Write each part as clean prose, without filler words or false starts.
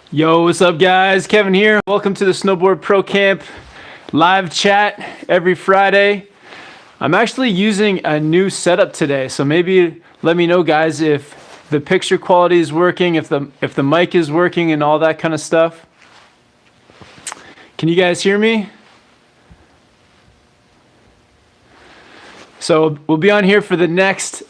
Yo, what's up guys? Kevin here. Welcome to the Snowboard Pro Camp live chat every Friday. I'm actually using a new setup today, so maybe let me know guys if the picture quality is working, if the mic is working and all that kind of stuff. Can you guys hear me? So we'll be on here for the next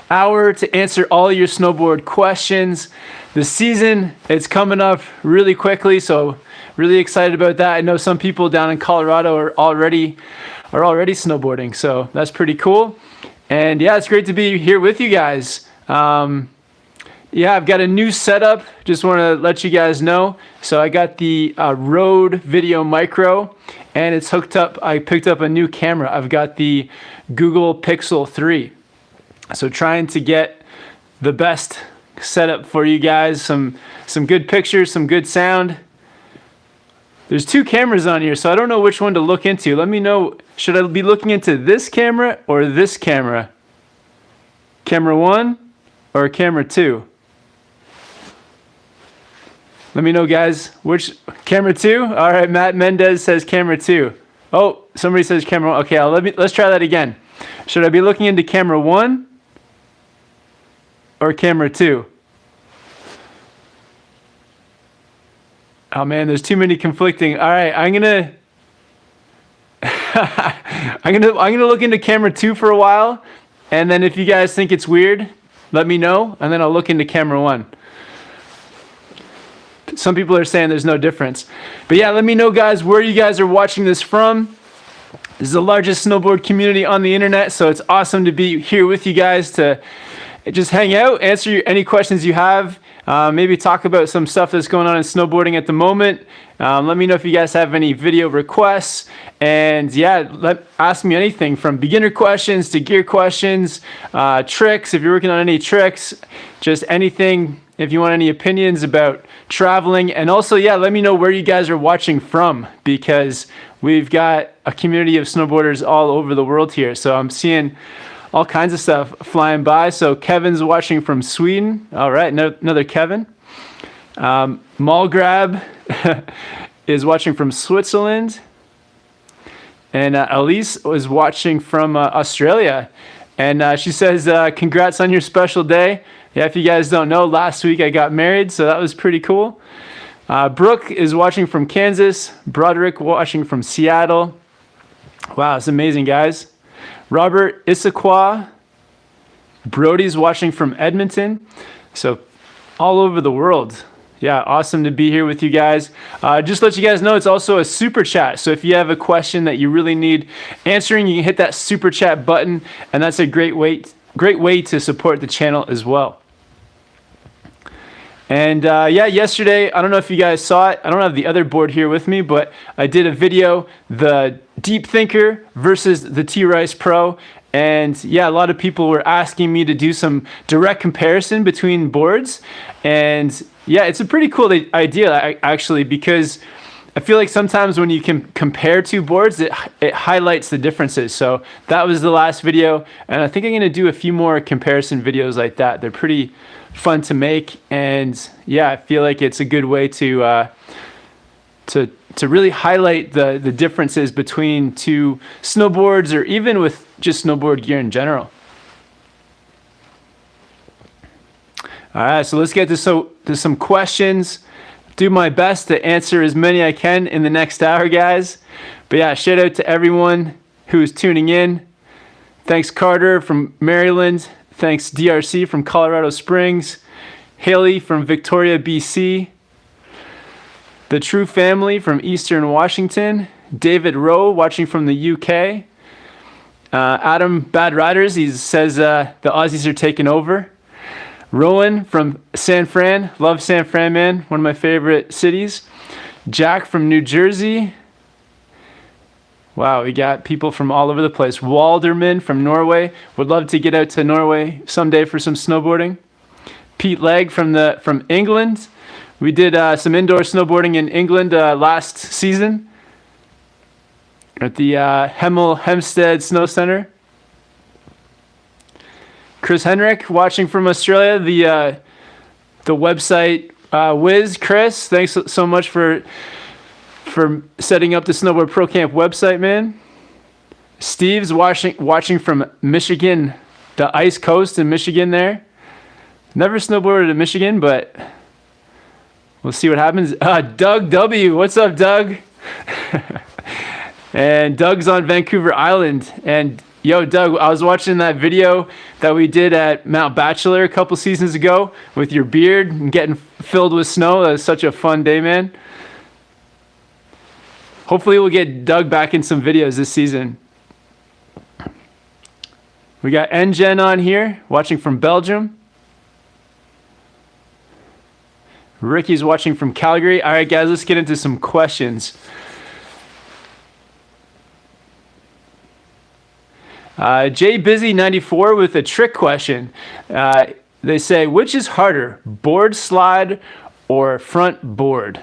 hour to answer all your snowboard questions. The season, it's coming up really quickly, so really excited about that. I know some people down in Colorado are already snowboarding, so that's pretty cool. And yeah, it's great to be here with you guys. Yeah, I've got a new setup. Just want to let you guys know. So I got the Rode Video Micro, and it's hooked up. I picked up a new camera. I've got the Google Pixel 3. So trying to get the best setup for you guys. Some good pictures, some good sound. There's two cameras on here, so I don't know which one to look into. Let me know, should I be looking into this camera or this camera? Camera 1 or camera 2? Let me know guys, which camera 2? All right, Matt Mendez says camera 2. Oh, somebody says camera 1. Okay, let's try that again. Should I be looking into camera 1 or camera 2? Oh man, there's too many conflicting. All right, I'm gonna I'm gonna look into camera 2 for a while, and then if you guys think it's weird, let me know, and then I'll look into camera 1. Some people are saying there's no difference, but yeah, let me know guys where you guys are watching this from. This is the largest snowboard community on the internet, so it's awesome to be here with you guys to just hang out, answer any questions you have, maybe talk about some stuff that's going on in snowboarding at the moment. Let me know if you guys have any video requests, and yeah, ask me anything from beginner questions to gear questions, tricks, if you're working on any tricks, just anything, if you want any opinions about traveling. And also, yeah, let me know where you guys are watching from, because we've got a community of snowboarders all over the world here. So I'm seeing all kinds of stuff flying by. So Kevin's watching from Sweden. All right, another Kevin. Malgrab is watching from Switzerland. And Elise was watching from Australia. And she says, congrats on your special day. Yeah, if you guys don't know, last week I got married, so that was pretty cool. Brooke is watching from Kansas. Broderick watching from Seattle. Wow, it's amazing, guys. Robert Issaquah. Brody's watching from Edmonton. So all over the world. Yeah, awesome to be here with you guys. Just let you guys know, it's also a super chat. So if you have a question that you really need answering, you can hit that super chat button, and that's a great way to support the channel as well. And yeah, yesterday, I don't know if you guys saw it. I don't have the other board here with me, but I did a video, the Deep Thinker versus the T-Rice Pro. And yeah, a lot of people were asking me to do some direct comparison between boards. And yeah, it's a pretty cool idea actually, because I feel like sometimes when you can compare two boards, it highlights the differences. So that was the last video, and I think I'm gonna do a few more comparison videos like that. They're pretty fun to make, and yeah, I feel like it's a good way to really highlight the differences between two snowboards, or even with just snowboard gear in general. All right, so let's get to some questions. Do my best to answer as many I can in the next hour, guys. But yeah, shout out to everyone who is tuning in. Thanks Carter from Maryland. Thanks DRC from Colorado Springs. Haley from Victoria, BC. The True Family from Eastern Washington. David Rowe watching from the UK. Adam Bad Riders, he says the Aussies are taking over. Rowan from San Fran, love San Fran, man, one of my favorite cities. Jack from New Jersey. Wow, we got people from all over the place. Walderman from Norway, would love to get out to Norway someday for some snowboarding. Pete Legg from England. We did some indoor snowboarding in England last season at the Hemel Hempstead Snow Center. Chris Henrik watching from Australia. The website Wiz, Chris, thanks so much for setting up the Snowboard Pro Camp website, man. Steve's watching from Michigan, the ice coast in Michigan there. Never snowboarded in Michigan, but we'll see what happens. Doug W, what's up, Doug? And Doug's on Vancouver Island. And yo, Doug, I was watching that video that we did at Mount Bachelor a couple seasons ago with your beard and getting filled with snow. That was such a fun day, man. Hopefully we'll get Doug back in some videos this season. We got NGen on here, watching from Belgium. Ricky's watching from Calgary. All right, guys, let's get into some questions. JBusy94 with a trick question. They say, which is harder, board slide or front board?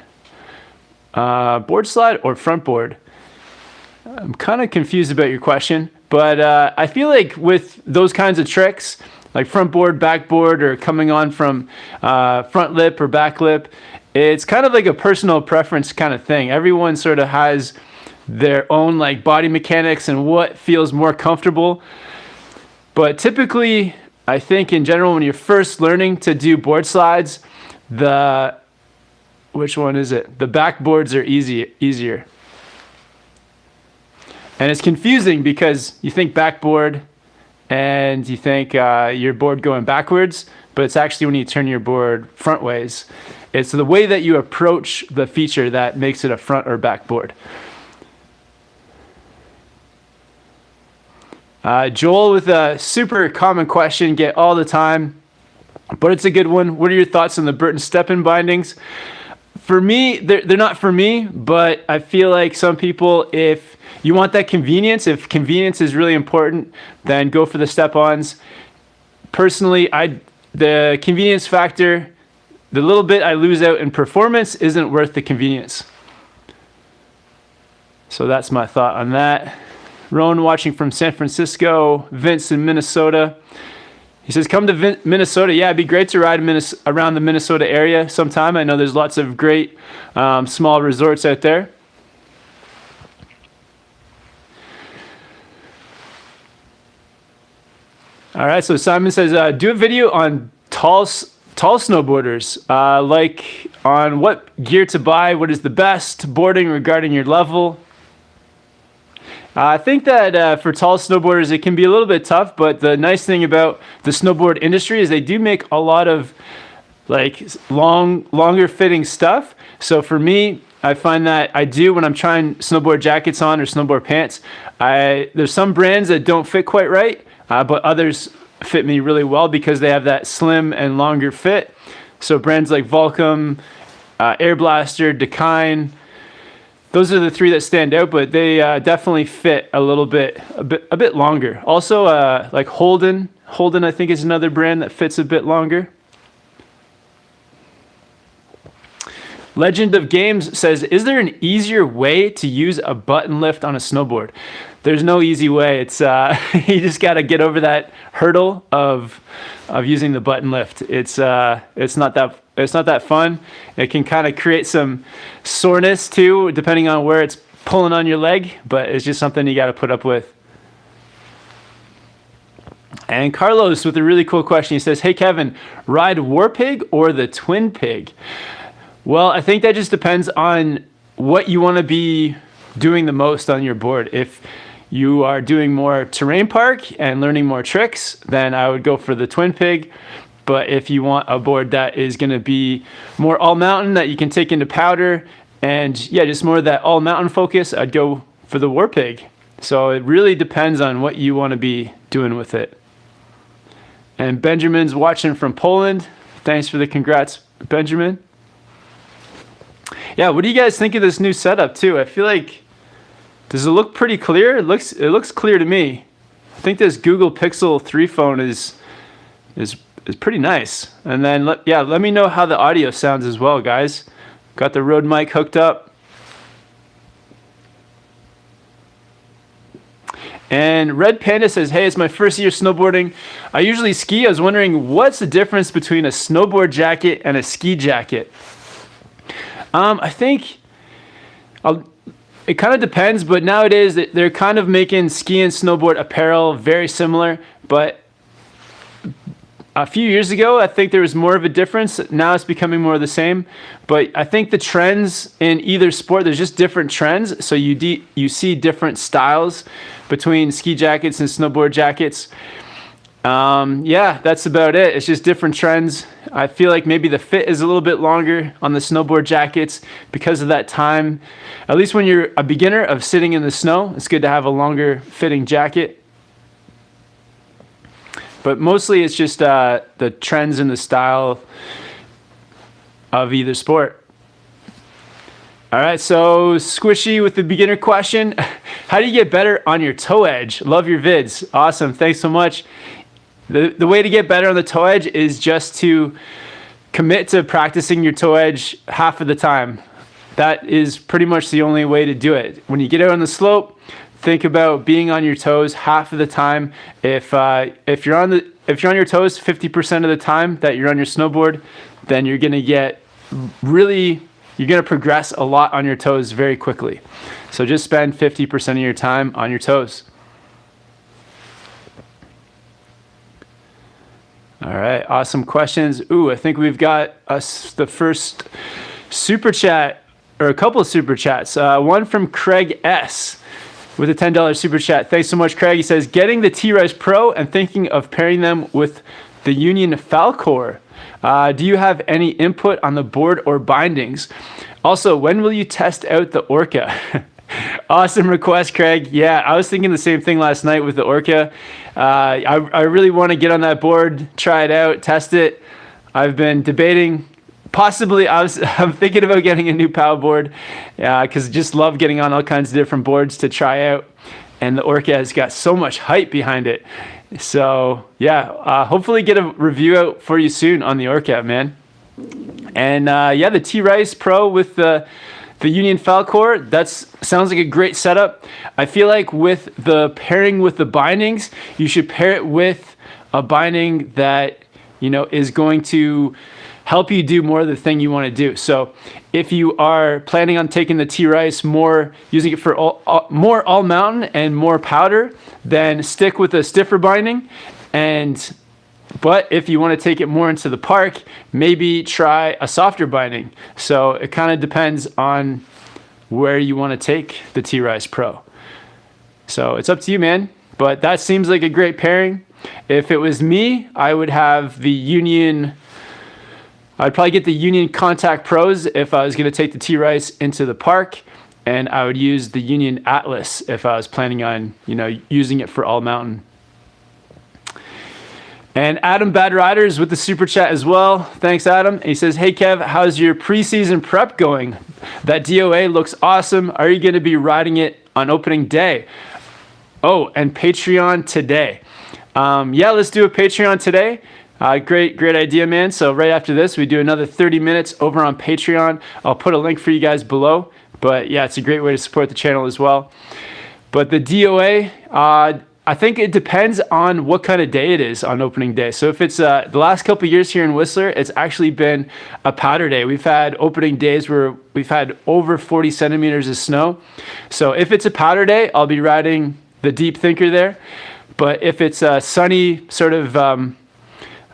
Board slide or front board? I'm kind of confused about your question, but I feel like with those kinds of tricks, like front board, back board, or coming on from front lip or back lip, it's kind of like a personal preference kind of thing. Everyone sort of has their own like body mechanics and what feels more comfortable. But typically, I think in general, when you're first learning to do board slides, which one is it? The backboards are easier. And it's confusing because you think backboard and you think your board going backwards, but it's actually when you turn your board front ways. It's the way that you approach the feature that makes it a front or backboard. Joel with a super common question, get all the time, but it's a good one. What are your thoughts on the Burton step-in bindings? For me, they're not for me, but I feel like some people, if you want that convenience, if convenience is really important, then go for the step-ons. Personally, the convenience factor, the little bit I lose out in performance isn't worth the convenience. So that's my thought on that. Rowan watching from San Francisco. Vince in Minnesota. He says, come to Minnesota. Yeah, it'd be great to ride around the Minnesota area sometime. I know there's lots of great small resorts out there. All right, so Simon says, do a video on tall snowboarders, like on what gear to buy, what is the best, boarding regarding your level. I think that for tall snowboarders, it can be a little bit tough, but the nice thing about the snowboard industry is they do make a lot of like longer fitting stuff. So for me, I find that I do when I'm trying snowboard jackets on or snowboard pants, there's some brands that don't fit quite right, but others fit me really well because they have that slim and longer fit. So brands like Volcom, Air Blaster, Dakine, those are the three that stand out, but they definitely fit a bit longer. Also, like Holden I think is another brand that fits a bit longer. Legend of Games says, is there an easier way to use a button lift on a snowboard? There's no easy way. It's you just got to get over that hurdle of using the button lift. It's not that fun. It can kind of create some soreness too, depending on where it's pulling on your leg, but it's just something you got to put up with. And Carlos with a really cool question. He says, hey Kevin, ride Warpig or the Twin Pig? Well, I think that just depends on what you want to be doing the most on your board. If you are doing more terrain park and learning more tricks, then I would go for the Twin Pig. But if you want a board that is going to be more all mountain that you can take into powder and yeah, just more of that all mountain focus, I'd go for the Warpig. So it really depends on what you want to be doing with it. And Benjamin's watching from Poland. Thanks for the congrats, Benjamin. Yeah, what do you guys think of this new setup too? I feel like, does it look pretty clear? It looks clear to me. I think this Google Pixel 3 phone is pretty nice. And then let me know how the audio sounds as well, guys. Got the Rode mic hooked up. And Red Panda says, hey, it's my first year snowboarding. I usually ski. I was wondering, what's the difference between a snowboard jacket and a ski jacket? I think it kind of depends, but nowadays they're kind of making ski and snowboard apparel very similar. But a few years ago, I think there was more of a difference. Now it's becoming more of the same. But I think the trends in either sport, there's just different trends. So you see different styles between ski jackets and snowboard jackets. Yeah, that's about it. It's just different trends. I feel like maybe the fit is a little bit longer on the snowboard jackets because of that time. At least when you're a beginner of sitting in the snow, it's good to have a longer fitting jacket. But mostly it's just the trends and the style of either sport. All right, so Squishy with the beginner question. How do you get better on your toe edge? Love your vids. Awesome, thanks so much. The way to get better on the toe edge is just to commit to practicing your toe edge half of the time. That is pretty much the only way to do it. When you get out on the slope, think about being on your toes half of the time. If you're on your toes 50% of the time that you're on your snowboard, then you're gonna progress a lot on your toes very quickly. So just spend 50% of your time on your toes. All right, awesome questions. Ooh, I think we've got the first super chat, or a couple of super chats. One from Craig S. with a $10 super chat. Thanks so much, Craig. He says, getting the T-Rise Pro and thinking of pairing them with the Union Falcor. Do you have any input on the board or bindings? Also, when will you test out the Orca? Awesome request, Craig. Yeah, I was thinking the same thing last night with the Orca. I really want to get on that board, try it out, test it. I've been debating, possibly I'm thinking about getting a new POW board because just love getting on all kinds of different boards to try out. And the Orca has got so much hype behind it. So yeah, hopefully get a review out for you soon on the Orca, man. And yeah, the T-Rise Pro with the Union Falcor, that sounds like a great setup. I feel like with the pairing with the bindings, you should pair it with a binding that, is going to help you do more of the thing you want to do. So if you are planning on taking the T-Rise more, using it for more all mountain and more powder, then stick with a stiffer binding. But if you want to take it more into the park, maybe try a softer binding. So it kind of depends on where you want to take the T-Rise Pro. So it's up to you, man. But that seems like a great pairing. If it was me, I would have the Union. I'd probably get the Union Contact Pros if I was going to take the T-Rise into the park. And I would use the Union Atlas if I was planning on, using it for all mountain. And Adam Bad Riders with the super chat as well. Thanks, Adam. And he says, hey, Kev, how's your preseason prep going? That DOA looks awesome. Are you going to be riding it on opening day? Oh, and Patreon today. Yeah, let's do a Patreon today. Great idea, man. So right after this, we do another 30 minutes over on Patreon. I'll put a link for you guys below. But yeah, it's a great way to support the channel as well. But the DOA, I think it depends on what kind of day it is on opening day. So if it's the last couple of years here in Whistler, it's actually been a powder day. We've had opening days where we've had over 40 centimeters of snow. So if it's a powder day, I'll be riding the Deep Thinker there. But if it's a sunny sort of, I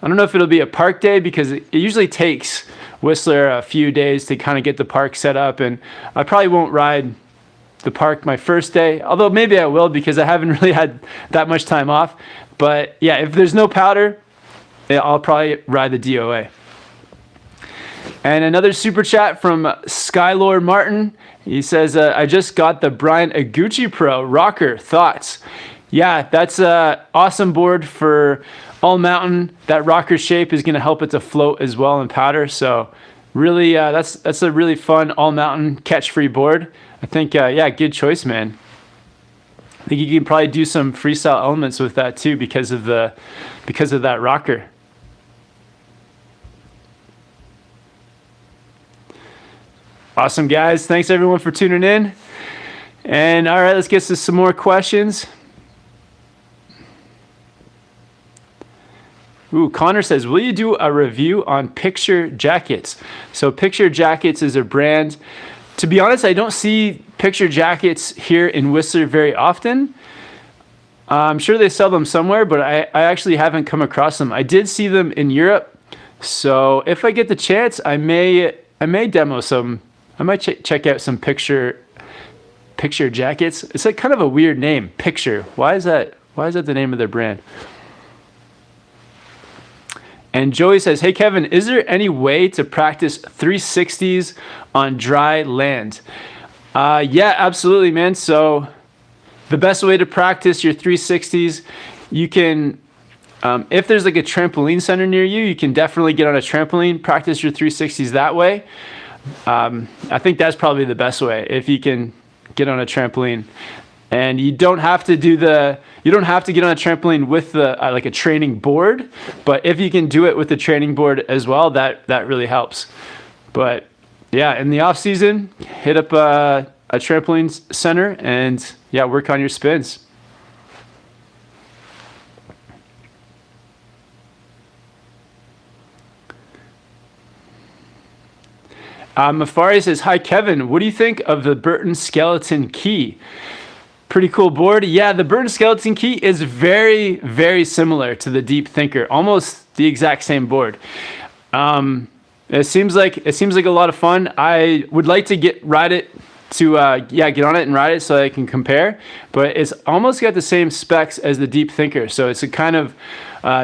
don't know if it'll be a park day because it usually takes Whistler a few days to kind of get the park set up. And I probably won't ride the park my first day, although maybe I will because I haven't really had that much time off. But yeah, if there's no powder, I'll probably ride the DOA. And another super chat from Skylord Martin. He says, I just got the Brian Iguchi Pro rocker. Thoughts? Yeah, that's an awesome board for all mountain. That rocker shape is going to help it to float as well in powder. So really, that's a really fun all mountain catch free board. I think, yeah, good choice, man. I think you can probably do some freestyle elements with that too because of that rocker. Awesome, guys. Thanks everyone for tuning in. And all right, let's get to some more questions. Ooh, Connor says, will you do a review on Picture Jackets? So Picture Jackets is a brand. To be honest, I don't see Picture Jackets here in Whistler very often. I'm sure they sell them somewhere, but I actually haven't come across them. I did see them in Europe. So if I get the chance, I may demo some. I might check out some Picture Jackets. It's like kind of a weird name, Picture. Why is that the name of their brand? And Joey says, hey Kevin, is there any way to practice 360s on dry land? Yeah, absolutely, man. So the best way to practice your 360s, you can, if there's like a trampoline center near you, you can definitely get on a trampoline, practice your 360s that way. I think that's probably the best way, if you can get on a trampoline. And you don't have to get on a trampoline with like a training board, but if you can do it with the training board as well, that really helps. But yeah, in the off season, hit up a trampoline center and yeah, work on your spins. Mafari says, hi Kevin, what do you think of the Burton Skeleton Key? Pretty cool board. Yeah, the Burton Skeleton Key is very, very similar to the Deep Thinker, almost the exact same board. It seems like a lot of fun. I would like to get on it and ride it so I can compare, but it's almost got the same specs as the Deep Thinker. So it's a kind of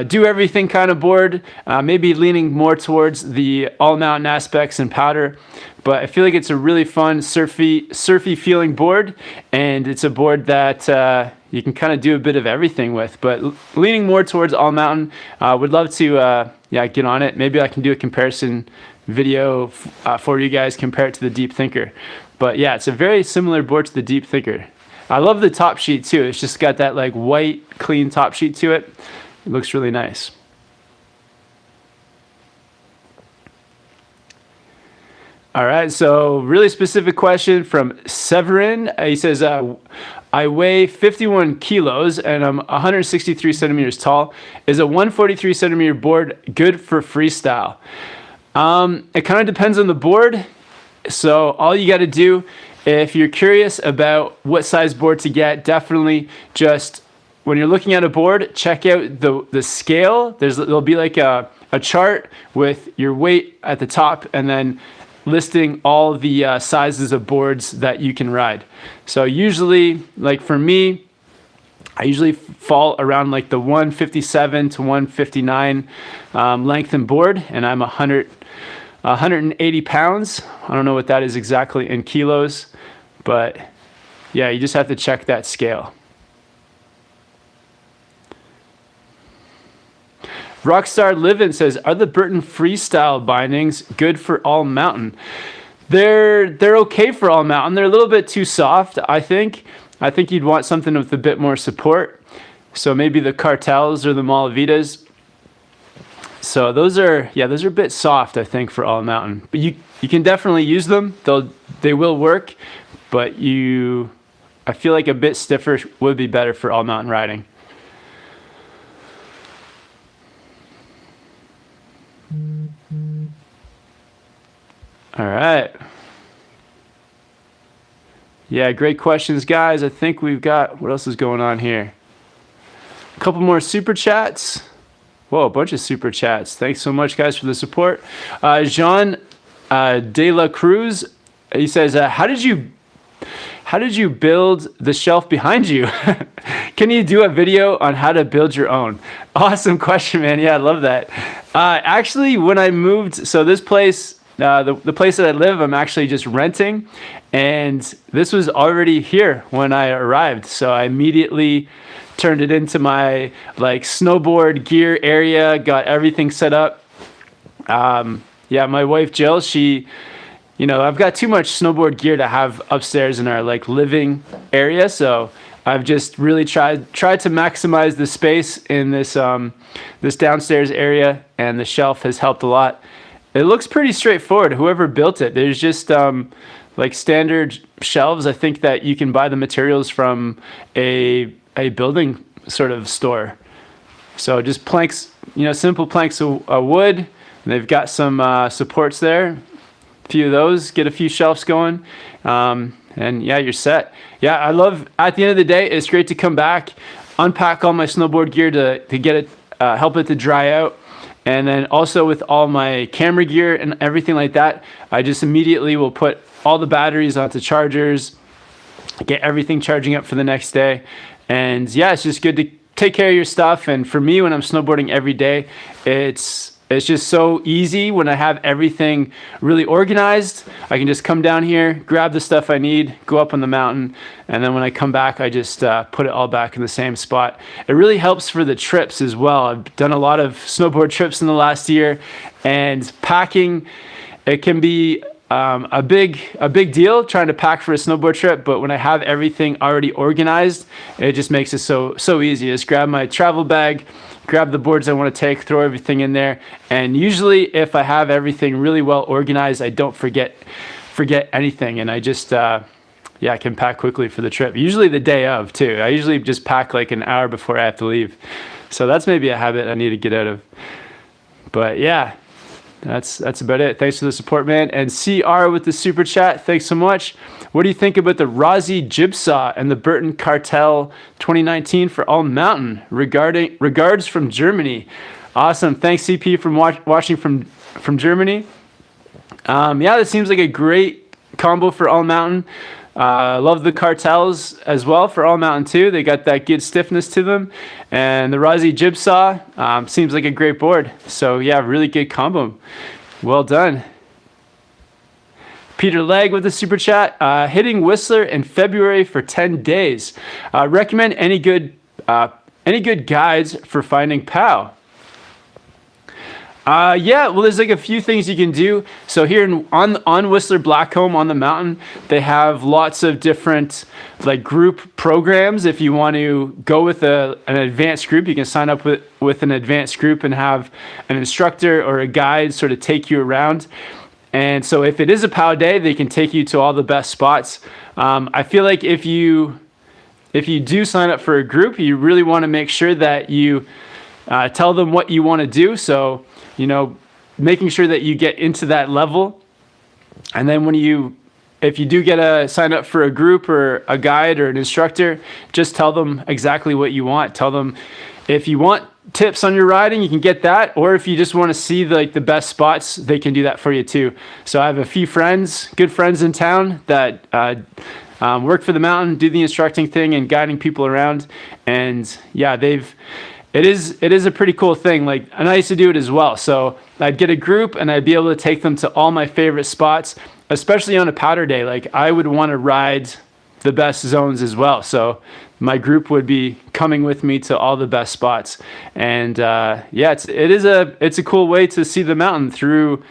do everything kind of board, maybe leaning more towards the all mountain aspects and powder, but I feel like it's a really fun surfy feeling board, and it's a board that you can kind of do a bit of everything with, but leaning more towards all mountain. Would love to get on it. Maybe I can do a comparison video for you guys, compare it to the Deep Thinker. But yeah, it's a very similar board to the Deep Thinker. I love the top sheet too. It's just got that like white, clean top sheet to it. It looks really nice. All right, so really specific question from Severin. He says, I weigh 51 kilos and I'm 163 centimeters tall. Is a 143 centimeter board good for freestyle? It kind of depends on the board. So all you got to do, if you're curious about what size board to get, definitely just when you're looking at a board, check out the scale. There'll be like a chart with your weight at the top and then listing all the sizes of boards that you can ride. So usually, like for me, I usually fall around like the 157 to 159 length and board, and I'm 180 pounds. I don't know what that is exactly in kilos, but yeah, you just have to check that scale. Rockstar Livin says, are the Burton Freestyle bindings good for all mountain? They're okay for all mountain. They're a little bit too soft, I think. I think you'd want something with a bit more support. So maybe the Cartels or the Malavitas. So those are a bit soft, I think, for all mountain. But you can definitely use them. They will work, but I feel like a bit stiffer would be better for all mountain riding. All right. Yeah, great questions, guys. I think we've got, what else is going on here? A couple more super chats. Whoa, a bunch of super chats. Thanks so much, guys, for the support. Jean De La Cruz, he says, how did you build the shelf behind you? Can you do a video on how to build your own? Awesome question, man. Yeah, I love that. Actually, when I moved, so this place, the place that I live, I'm actually just renting, and this was already here when I arrived. So I immediately turned it into my like snowboard gear area, got everything set up. Yeah, my wife Jill, I've got too much snowboard gear to have upstairs in our like living area, so I've just really tried to maximize the space in this this downstairs area, and the shelf has helped a lot. It looks pretty straightforward. Whoever built it, there's just like standard shelves. I think that you can buy the materials from a building sort of store. So just planks simple planks of wood. And they've got some supports there. A few of those. Get a few shelves going. And yeah, you're set. Yeah, I love, at the end of the day, it's great to come back, unpack all my snowboard gear to get it, help it to dry out. And then also with all my camera gear and everything like that, I just immediately will put all the batteries onto chargers, get everything charging up for the next day. And yeah, it's just good to take care of your stuff. And for me, when I'm snowboarding every day, it's just so easy when I have everything really organized. I can just come down here, grab the stuff I need, go up on the mountain, and then when I come back, I just put it all back in the same spot. It really helps for the trips as well. I've done a lot of snowboard trips in the last year, and packing, it can be a big deal trying to pack for a snowboard trip, but when I have everything already organized, it just makes it so easy. Just grab my travel bag, grab the boards I want to take, throw everything in there, and usually if I have everything really well organized, I don't forget anything, and I just I can pack quickly for the trip. Usually the day of too. I usually just pack like an hour before I have to leave. So that's maybe a habit I need to get out of. But yeah, that's about it. Thanks for the support, man. And CR with the super chat. Thanks so much. What do you think about the Rossi Jibsaw and the Burton Cartel 2019 for All Mountain? Regards from Germany. Awesome. Thanks, CP, from watching from Germany. Yeah, this seems like a great combo for All Mountain. Love the Cartels as well for All Mountain too. They got that good stiffness to them. And the Rossi Jibsaw seems like a great board. So yeah, really good combo. Well done. Peter Legg with the super chat. Hitting Whistler in February for 10 days. Recommend any good guides for finding POW? Yeah, well, there's like a few things you can do. So here on Whistler Blackcomb on the mountain, they have lots of different like group programs. If you want to go with an advanced group, you can sign up with an advanced group and have an instructor or a guide sort of take you around. And so if it is a POW day, they can take you to all the best spots. I feel like if you do sign up for a group, you really want to make sure that you tell them what you want to do. So, making sure that you get into that level. And then if you do get a sign up for a group or a guide or an instructor, just tell them exactly what you want. Tell them if you want tips on your riding, you can get that. Or if you just want to see the best spots, they can do that for you too. So I have a few good friends in town that work for the mountain, do the instructing thing and guiding people around. And yeah, it is a pretty cool thing. And I used to do it as well. So I'd get a group and I'd be able to take them to all my favorite spots, especially on a powder day. I would want to ride the best zones as well. So my group would be coming with me to all the best spots. And it's a cool way to see the mountain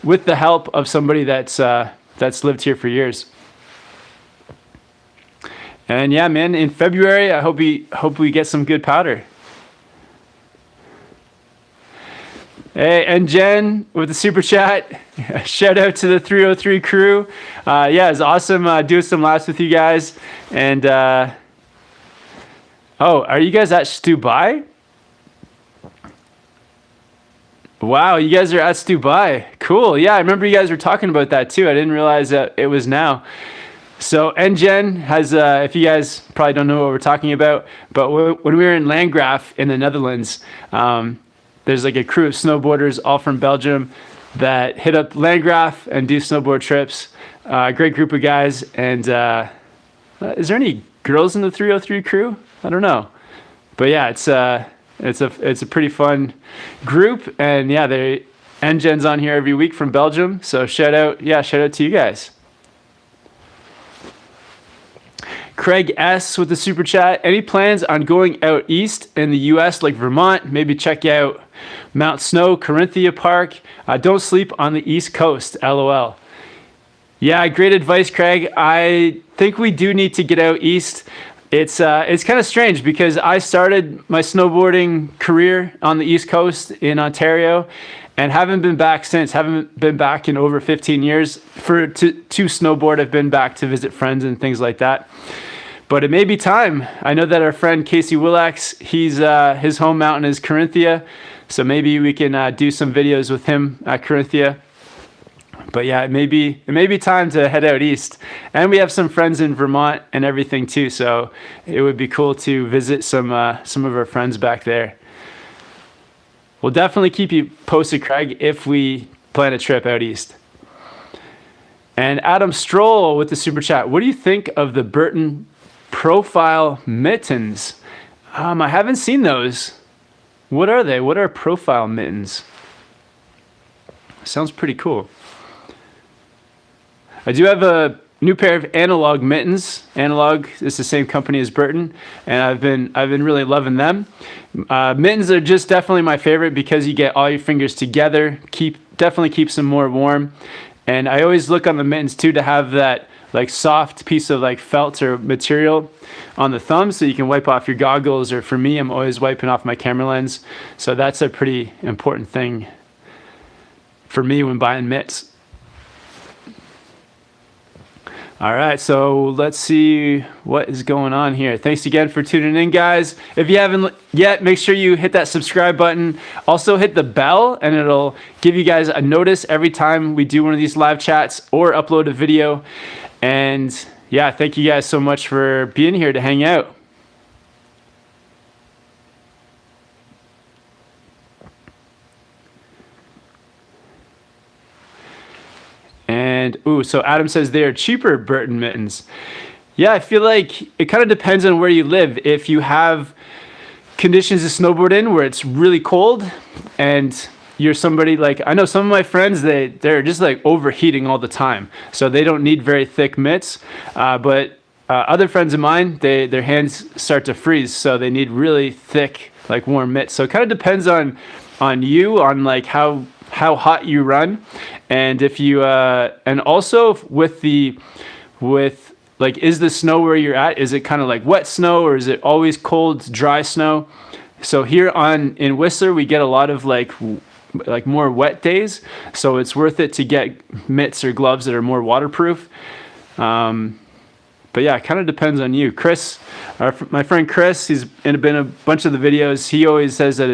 with the help of somebody that's lived here for years. And yeah, man, in February, I hope we get some good powder. Hey, and Jen with the super chat. Shout out to the 303 crew. It's awesome doing some laps with you guys. And are you guys at Stubai? Wow, you guys are at Stubai. Cool. Yeah, I remember you guys were talking about that too. I didn't realize that it was now. So NGen has, if you guys probably don't know what we're talking about, but when we were in Landgraf in the Netherlands, there's a crew of snowboarders all from Belgium that hit up Landgraf and do snowboard trips. Great group of guys. And is there any girls in the 303 crew? I don't know. But yeah, it's a pretty fun group. And yeah, NGen's on here every week from Belgium. So shout out to you guys. Craig S. with the super chat. Any plans on going out east in the U.S. like Vermont? Maybe check out Mount Snow, Corinthia Park. Don't sleep on the East Coast. LOL. Yeah, great advice, Craig. I think we do need to get out east. It's kind of strange because I started my snowboarding career on the East Coast in Ontario and haven't been back since. Haven't been back in over 15 years. To snowboard, I've been back to visit friends and things like that. But it may be time. I know that our friend Casey Willax, his home mountain is Carinthia, so maybe we can do some videos with him at Carinthia. But yeah, it may be time to head out east. And we have some friends in Vermont and everything too, so it would be cool to visit some of our friends back there. We'll definitely keep you posted, Craig, if we plan a trip out east. And Adam Stroll with the super chat. What do you think of the Burton profile mittens? I haven't seen those. What are they? What are profile mittens? Sounds pretty cool. I do have a new pair of analog mittens. Analog is the same company as Burton, and I've been really loving them. Mittens are just definitely my favorite because you get all your fingers together. Definitely keeps them more warm. And I always look on the mittens too to have that like soft piece of like felt or material on the thumb so you can wipe off your goggles, or for me, I'm always wiping off my camera lens. So that's a pretty important thing for me when buying mitts. All right, so let's see what is going on here. Thanks again for tuning in, guys. If you haven't yet, make sure you hit that subscribe button. Also hit the bell, and it'll give you guys a notice every time we do one of these live chats or upload a video. And yeah, thank you guys so much for being here to hang out. And, so Adam says they're cheaper Burton mittens. Yeah, I feel like it kind of depends on where you live. If you have conditions to snowboard in where it's really cold and you're somebody like, I know some of my friends, they're just like overheating all the time. So they don't need very thick mitts. But other friends of mine, their hands start to freeze. So they need really thick, like warm mitts. So it kind of depends on you, on like how hot you run, and if you and also with like, is the snow where you're at, is it kind of like wet snow, or is it always cold, dry snow? So here in Whistler, we get a lot of like more wet days, so it's worth it to get mitts or gloves that are more waterproof. But yeah, it kind of depends on you. Chris, my friend Chris, he's been a bunch of the videos. He always says that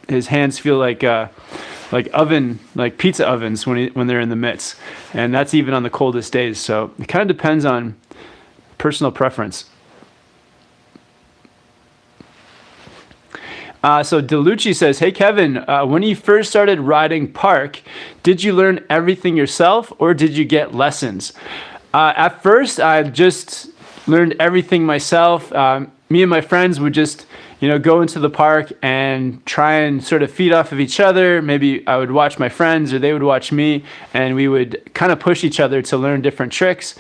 his hands feel like pizza ovens when they're in the mitts, and that's even on the coldest days. So it kind of depends on personal preference. So DeLucci says, hey Kevin, when you first started riding park, did you learn everything yourself or did you get lessons? At first, I just learned everything myself. Me and my friends would just go into the park and try and sort of feed off of each other. Maybe I would watch my friends or they would watch me, and we would kind of push each other to learn different tricks.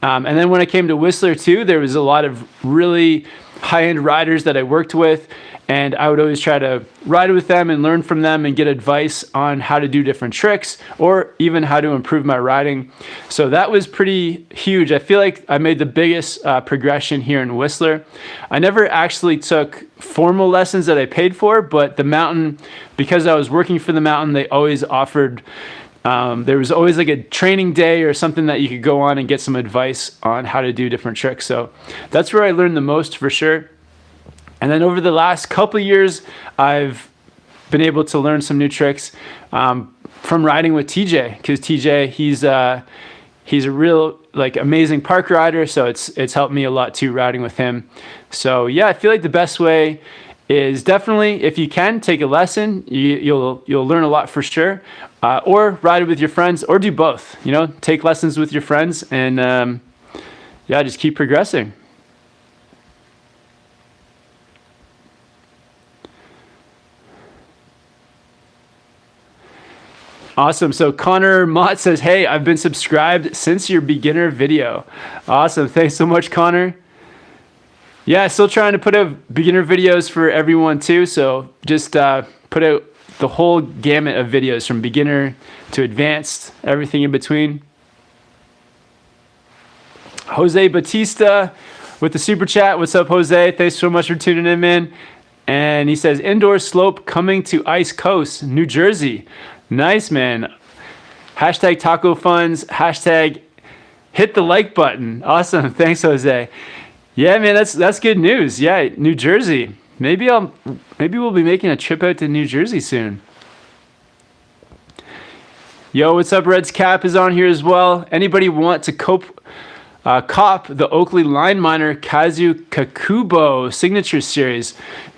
And then when I came to Whistler too, there was a lot of really high-end riders that I worked with, and I would always try to ride with them and learn from them and get advice on how to do different tricks or even how to improve my riding. So that was pretty huge. I feel like I made the biggest progression here in Whistler. I never actually took formal lessons that I paid for, but the mountain, because I was working for the mountain, they always offered, there was always like a training day or something that you could go on and get some advice on how to do different tricks. So that's where I learned the most for sure. And then over the last couple of years, I've been able to learn some new tricks from riding with TJ, because TJ, he's a real amazing park rider, so it's helped me a lot too riding with him. So yeah, I feel like the best way is definitely, if you can, take a lesson. You'll learn a lot for sure, or ride with your friends, or do both. Take lessons with your friends and just keep progressing. Awesome. So Connor Mott says, hey, I've been subscribed since your beginner video. Awesome. Thanks so much, Connor. Yeah, still trying to put out beginner videos for everyone too. So just put out the whole gamut of videos from beginner to advanced, everything in between. Jose Batista with the super chat. What's up, Jose? Thanks so much for tuning in, man. And he says, indoor slope coming to Ice Coast, New Jersey. Nice, man. Hashtag taco funds. Hashtag hit the like button. Awesome. Thanks, Jose. Yeah, man, that's good news. Yeah, New Jersey. Maybe we'll be making a trip out to New Jersey soon. Yo, what's up? Reds Cap is on here as well. Anybody want to cop the Oakley Line Miner Kazu Kakubo Signature Series?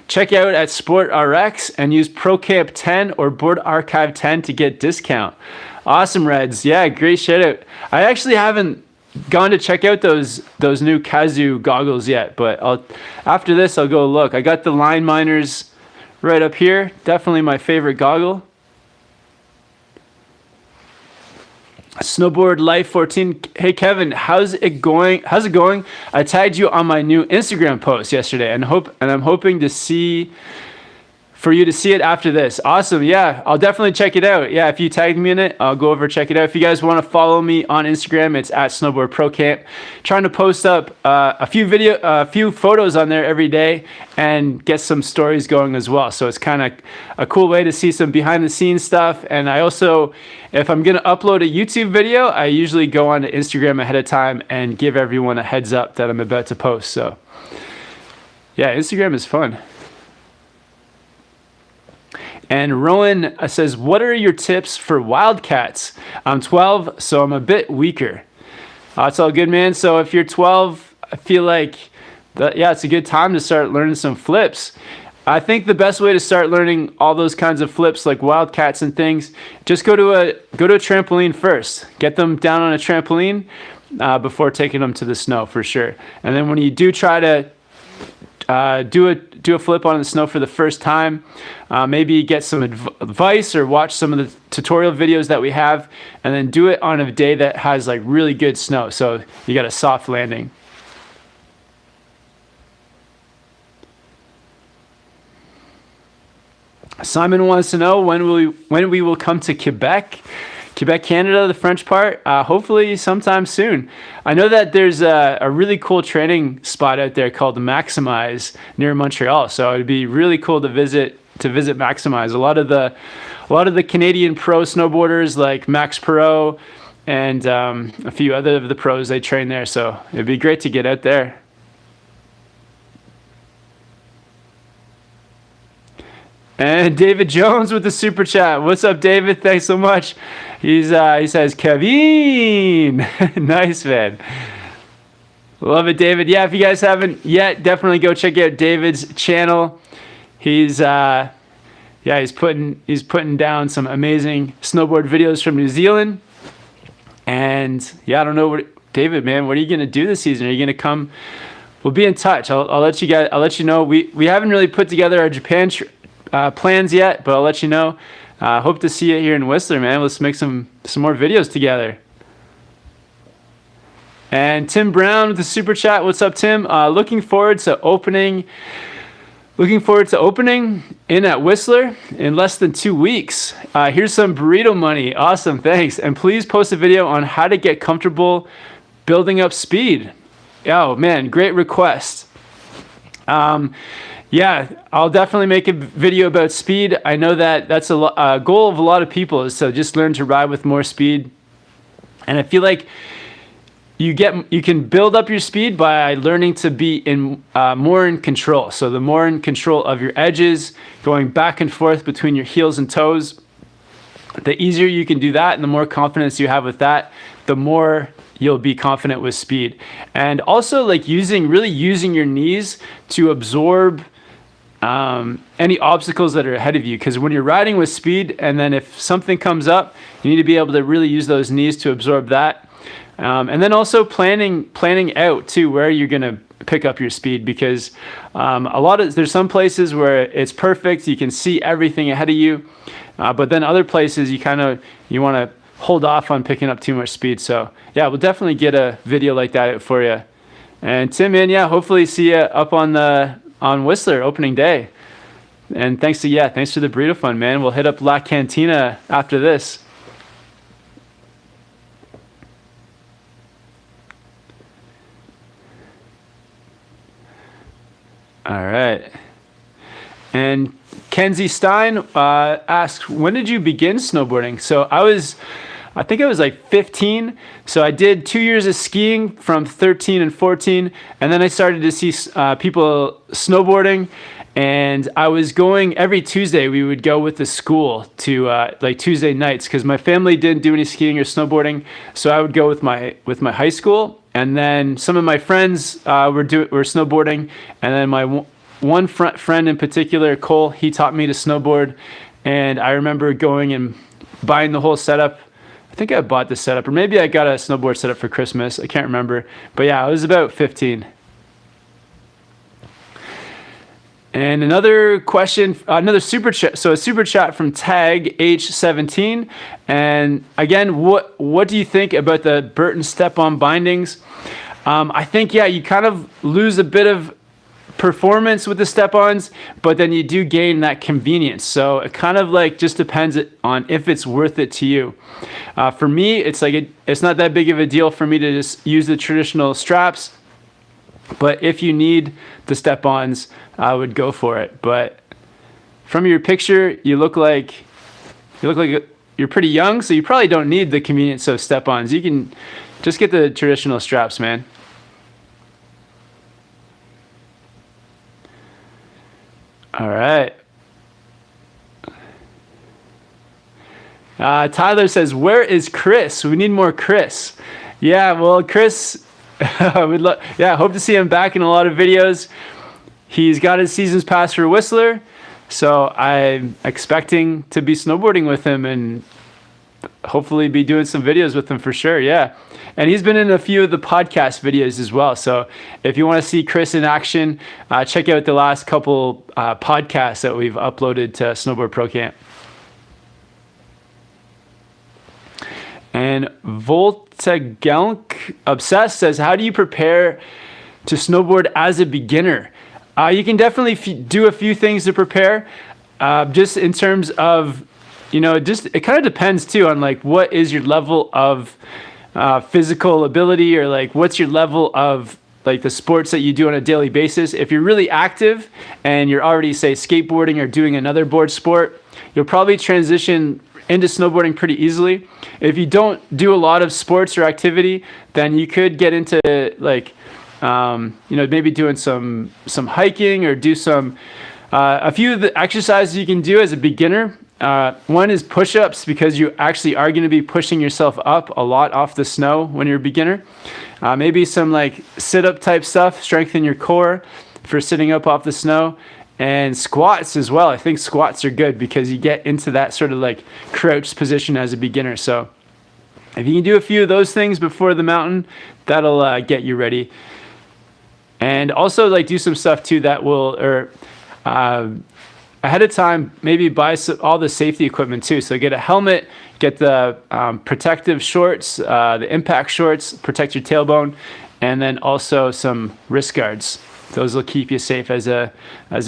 Check out at Sport RX and use ProCamp 10 or Board Archive 10 to get discount. Awesome, Reds. Yeah, great shout out. I actually haven't gone to check out those new Kazu goggles yet, but after this I'll go look. I got the Line Miners right up here. Definitely my favorite goggle. Snowboard Life 14. Hey Kevin, how's it going? I tagged you on my new Instagram post yesterday and I'm hoping for you to see it after this. Awesome. Yeah, I'll definitely check it out. Yeah, if you tagged me in it, I'll go over check it out. If you guys want to follow me on Instagram, it's at Snowboard Pro Camp. Trying to post up a few photos on there every day and get some stories going as well. So it's kind of a cool way to see some behind the scenes stuff. And I also, if I'm going to upload a YouTube video, I usually go on to Instagram ahead of time and give everyone a heads up that I'm about to post. So yeah, Instagram is fun. And Rowan says, what are your tips for wildcats? I'm 12, so I'm a bit weaker. It's all good, man. So if you're 12, I feel like, it's a good time to start learning some flips. I think the best way to start learning all those kinds of flips like wildcats and things, just go to a trampoline first. Get them down on a trampoline before taking them to the snow for sure. And then when you do try to do a flip on the snow for the first time, maybe get some advice or watch some of the tutorial videos that we have, and then do it on a day that has like really good snow, so you got a soft landing. Simon wants to know when we will come to Quebec, Canada, the French part. Hopefully sometime soon. I know that there's a really cool training spot out there called Maximize near Montreal. So it'd be really cool to visit Maximize. A lot of the Canadian pro snowboarders like Max Pro and a few other of the pros, they train there. So it'd be great to get out there. And David Jones with the super chat. What's up, David? Thanks so much. He says, Kevin. Nice, man. Love it, David. Yeah, if you guys haven't yet, definitely go check out David's channel. He's putting down some amazing snowboard videos from New Zealand. And yeah, I don't know David, man, what are you gonna do this season? Are you gonna come? We'll be in touch. I'll let you know. We haven't really put together our Japan plans yet, but I'll let you know. Hope to see you here in Whistler, man. Let's make some more videos together. And Tim Brown with the super chat. What's up, Tim? Looking forward to opening in at Whistler in less than 2 weeks. Here's some burrito money. Awesome, thanks. And please post a video on how to get comfortable building up speed. Oh man, great request. Yeah, I'll definitely make a video about speed. I know that that's a goal of a lot of people, is to just learn to ride with more speed. And I feel like you can build up your speed by learning to be more in control. So the more in control of your edges, going back and forth between your heels and toes, the easier you can do that, and the more confidence you have with that, the more you'll be confident with speed. And also like really using your knees to absorb any obstacles that are ahead of you, because when you're riding with speed and then if something comes up, you need to be able to really use those knees to absorb that. And then also planning out too where you're going to pick up your speed, because there's some places where it's perfect, you can see everything ahead of you, but then other places you want to hold off on picking up too much speed. So yeah, we'll definitely get a video like that out for you. And Tim, man, yeah, hopefully see you up on Whistler opening day. And thanks for the burrito fund, man. We'll hit up La Cantina after this. All right. And Kenzie Stein asks, when did you begin snowboarding? So I was I think I was like 15. So I did 2 years of skiing from 13 and 14. And then I started to see people snowboarding. And I was going every Tuesday. We would go with the school to like Tuesday nights because my family didn't do any skiing or snowboarding. So I would go with my high school. And then some of my friends were snowboarding. And then my one friend in particular, Cole, he taught me to snowboard. And I remember going and buying the whole setup. I think I bought the setup, or maybe I got a snowboard setup for Christmas. I can't remember. But yeah, I was about 15. And another question, another super chat. So a super chat from Tag H17. And again, what do you think about the Burton step-on bindings? I think, yeah, you kind of lose a bit of performance with the step-ons, but then you do gain that convenience. So it kind of like just depends on if it's worth it to you. For me, it's like it's not that big of a deal for me to just use the traditional straps. But if you need the step-ons, I would go for it. But from your picture, you look like you're pretty young, so you probably don't need the convenience of step-ons. You can just get the traditional straps, man. All right. Tyler says, "Where is Chris? We need more Chris." Yeah, well, Chris, hope to see him back in a lot of videos. He's got his season's pass for Whistler, so I'm expecting to be snowboarding with him and hopefully be doing some videos with him for sure. Yeah, and he's been in a few of the podcast videos as well. So if you want to see Chris in action, check out the last couple podcasts that we've uploaded to Snowboard Pro Camp. And Voltagelk Obsessed says, "How do you prepare to snowboard as a beginner?" You can definitely do a few things to prepare, just in terms of, it kind of depends too on like what is your level of physical ability, or like what's your level of like the sports that you do on a daily basis. If you're really active and you're already, say, skateboarding or doing another board sport, you'll probably transition into snowboarding pretty easily. If you don't do a lot of sports or activity, then you could get into like, maybe doing some hiking, or do a few of the exercises you can do as a beginner. One is push-ups, because you actually are going to be pushing yourself up a lot off the snow when you're a beginner. Maybe some like sit-up type stuff, strengthen your core for sitting up off the snow. And squats as well. I think squats are good because you get into that sort of like crouched position as a beginner. So if you can do a few of those things before the mountain, that'll get you ready. And also like do some stuff too that will, ahead of time, maybe buy all the safety equipment too. So get a helmet, get the protective shorts, the impact shorts, protect your tailbone, and then also some wrist guards. Those will keep you safe as a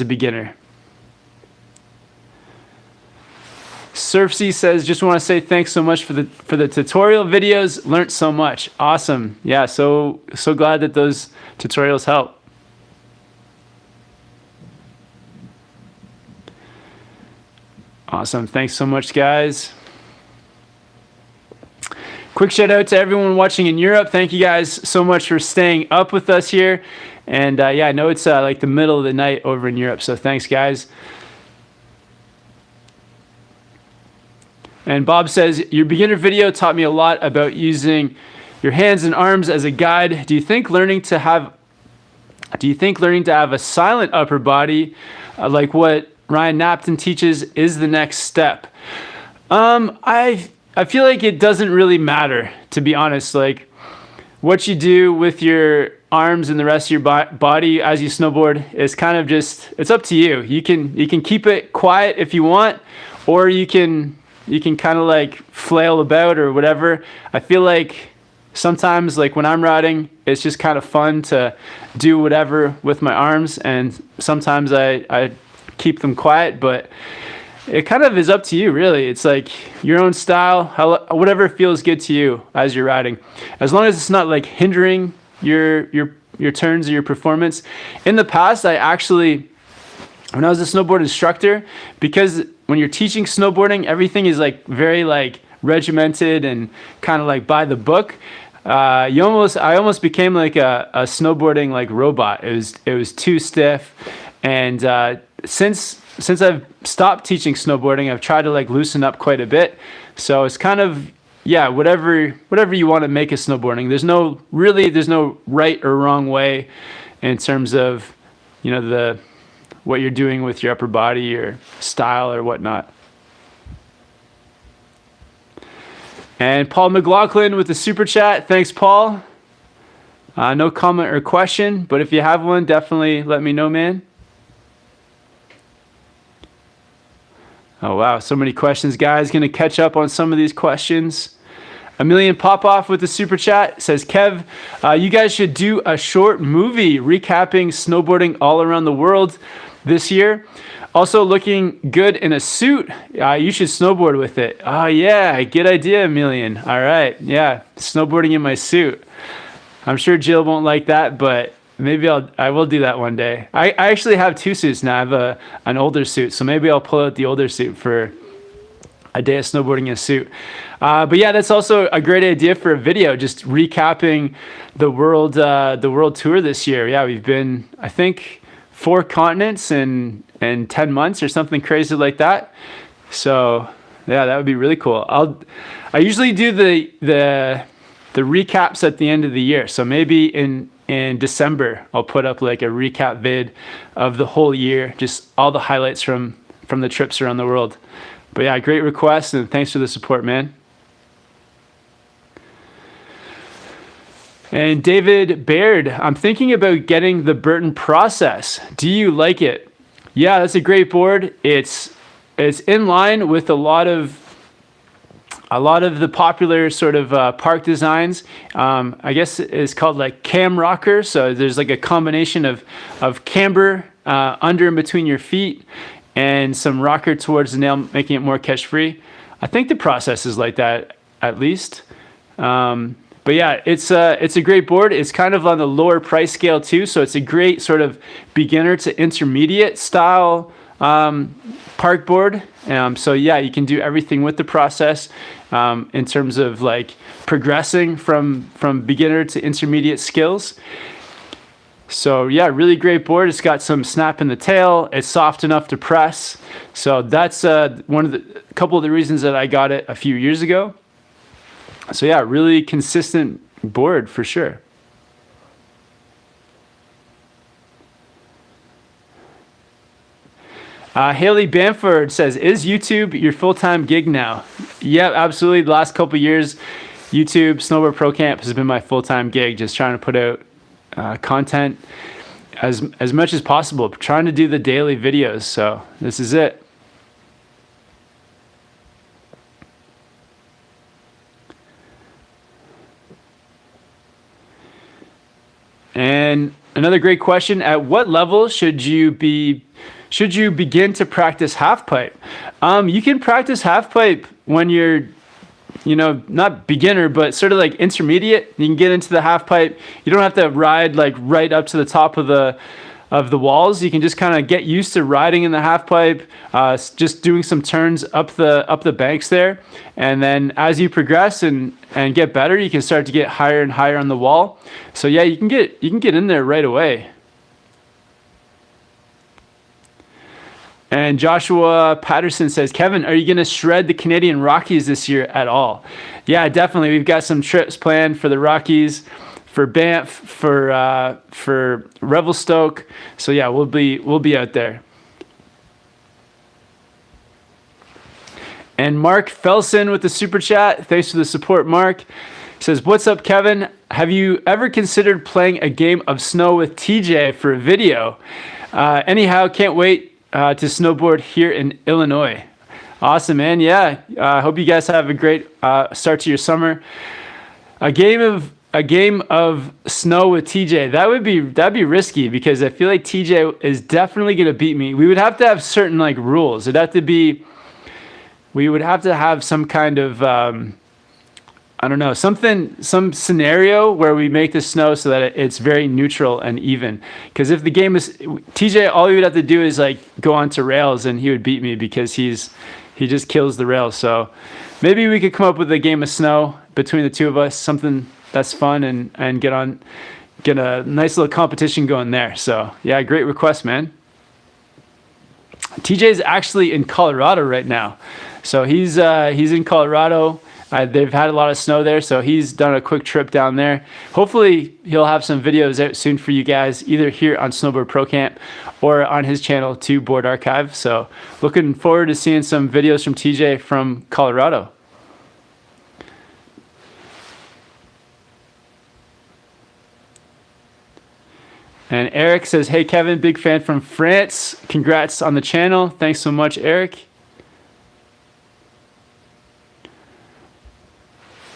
beginner. Surfsea says, "Just want to say thanks so much for the tutorial videos. Learned so much. Awesome. Yeah, so glad that those tutorials help." Awesome. Thanks so much, guys. Quick shout out to everyone watching in Europe. Thank you guys so much for staying up with us here. And I know it's like the middle of the night over in Europe, so thanks, guys. And Bob says, "Your beginner video taught me a lot about using your hands and arms as a guide. Do you think learning to have a silent upper body, like what Ryan Napton teaches, is the next step?" I feel like it doesn't really matter, to be honest. Like what you do with your arms and the rest of your body as you snowboard is kind of just, it's up to you. You can keep it quiet if you want, or you can kind of like flail about or whatever. I feel like sometimes, like when I'm riding, it's just kind of fun to do whatever with my arms, and sometimes I keep them quiet, but it kind of is up to you, really. It's like your own style, whatever feels good to you as you're riding, as long as it's not like hindering your turns or your performance. In the past, when I was a snowboard instructor, because when you're teaching snowboarding, everything is like very like regimented and kind of like by the book, I almost became like a snowboarding like robot. It was too stiff, and since I've stopped teaching snowboarding, I've tried to like loosen up quite a bit. So it's kind of, yeah, whatever you want to make of snowboarding. There's no right or wrong way in terms of, what you're doing with your upper body or style or whatnot. And Paul McLaughlin with the super chat. Thanks, Paul. No comment or question, but if you have one, definitely let me know, man. Oh, wow. So many questions, guys. Going to catch up on some of these questions. Emilian Popoff with the super chat says, Kev, you guys should do a short movie recapping snowboarding all around the world this year. Also looking good in a suit. You should snowboard with it. Oh, yeah. Good idea, Emilian. All right. Yeah. Snowboarding in my suit. I'm sure Jill won't like that, but maybe I will do that one day. I actually have two suits now. I have an older suit, so maybe I'll pull out the older suit for a day of snowboarding in a suit. But yeah, that's also a great idea for a video, just recapping the world tour this year. Yeah, we've been, I think, 4 continents in 10 months or something crazy like that. So yeah, that would be really cool. I usually do the recaps at the end of the year. So maybe in December, I'll put up like a recap vid of the whole year, just all the highlights from the trips around the world. But yeah, great request, and thanks for the support, man. And David Baird, I'm thinking about getting the Burton Process. Do you like it? Yeah, that's a great board. It's in line with a lot of the popular sort of park designs. I guess it's called like cam rocker. So there's like a combination of camber under and between your feet and some rocker towards the nail, making it more catch free. I think the Process is like that at least. But yeah, it's a great board. It's kind of on the lower price scale too. So it's a great sort of beginner to intermediate style park board. So yeah, you can do everything with the Process in terms of like progressing from beginner to intermediate skills. So yeah, really great board. It's got some snap in the tail. It's soft enough to press. So that's couple of the reasons that I got it a few years ago. So yeah, really consistent board for sure. Haley Bamford says, is YouTube your full-time gig now? Yeah, absolutely. The last couple of years, YouTube Snowboard Pro Camp has been my full-time gig, just trying to put out content as much as possible, trying to do the daily videos. So this is it. And another great question, at what level should you begin to practice half pipe? You can practice half pipe when you're, not beginner, but sort of like intermediate. You can get into the half pipe. You don't have to ride like right up to the top of the walls. You can just kind of get used to riding in the half pipe, just doing some turns up the banks there. And then as you progress and get better, you can start to get higher and higher on the wall. So yeah, you can get in there right away. And Joshua Patterson says, Kevin, are you going to shred the Canadian Rockies this year at all? Yeah, definitely. We've got some trips planned for the Rockies, for Banff, for Revelstoke. So yeah, we'll be out there. And Mark Felson with the super chat. Thanks for the support, Mark. Says, what's up, Kevin? Have you ever considered playing a game of snow with TJ for a video? Anyhow, can't wait to snowboard here in Illinois. Awesome, man. Yeah, I hope you guys have a great start to your summer. A game of snow with TJ, that'd be risky, because I feel like TJ is definitely gonna beat me. We would have to have certain like rules. We would have to have some kind of I don't know, some scenario where we make the snow so that it's very neutral and even. Because if the game is TJ, all he would have to do is like go onto rails and he would beat me, because he just kills the rails. So maybe we could come up with a game of snow between the two of us, something that's fun, and get a nice little competition going there. So yeah, great request, man. TJ's actually in Colorado right now, so he's in Colorado. They've had a lot of snow there, so he's done a quick trip down there. Hopefully he'll have some videos out soon for you guys, either here on Snowboard Pro Camp or on his channel to Board Archive. So looking forward to seeing some videos from TJ from Colorado. And Eric says, hey Kevin, big fan from France. Congrats on the channel. Thanks so much, Eric.